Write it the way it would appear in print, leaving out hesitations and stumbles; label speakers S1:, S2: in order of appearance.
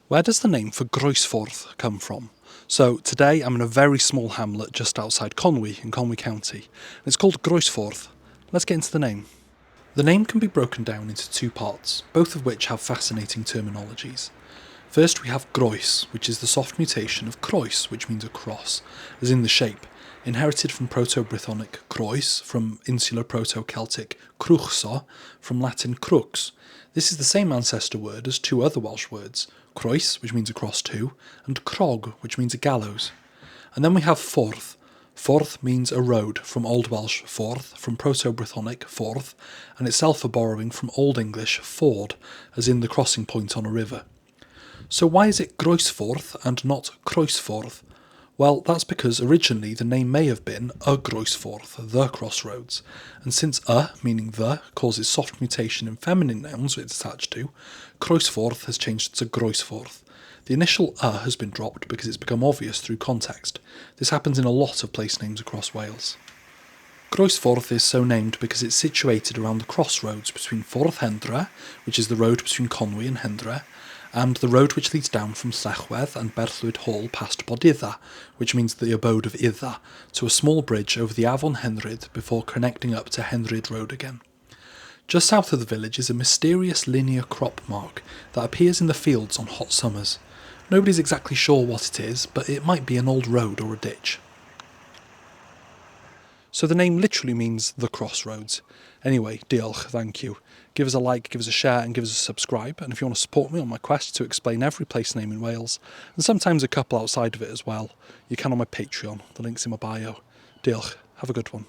S1: Where does the name for Groesffordd come from? So today I'm in a very small hamlet just outside Conwy in Conwy County. It's called Groesffordd. Let's get into the name. The name can be broken down into two parts, both of which have fascinating terminologies. First we have Groes, which is the soft mutation of Croes, which means a cross, as in the shape, inherited from Proto-Brythonic croes, from Insular Proto-Celtic cruchso, from Latin crux. This is the same ancestor word as two other Welsh words, croes, which means across two, and crog, which means a gallows. And then we have forth. Forth means a road, from Old Welsh forth, from Proto-Brythonic forth, and itself a borrowing from Old English ford, as in the crossing point on a river. So why is it Groesffordd and not Croesffordd? Well, that's because originally the name may have been a Groesffordd, the crossroads, and since meaning the, causes soft mutation in feminine nouns it's attached to, Croesffordd has changed to Groesffordd. The initial has been dropped because it's become obvious through context. This happens in a lot of place names across Wales. Groesffordd is so named because it's situated around the crossroads between Ffordd Hendra, which is the road between Conwy and Hendra, and the road which leads down from Llechwedd and Berthlwyd Hall past Bodidda, which means the abode of Idda, to a small bridge over the Afon Henryd before connecting up to Henryd Road again. Just south of the village is a mysterious linear crop mark that appears in the fields on hot summers. Nobody's exactly sure what it is, but it might be an old road or a ditch. So the name literally means the crossroads. Anyway, diolch, thank you. Give us a like, give us a share and give us a subscribe. And if you want to support me on my quest to explain every place name in Wales, and sometimes a couple outside of it as well, you can on my Patreon. The link's in my bio. Diolch, have a good one.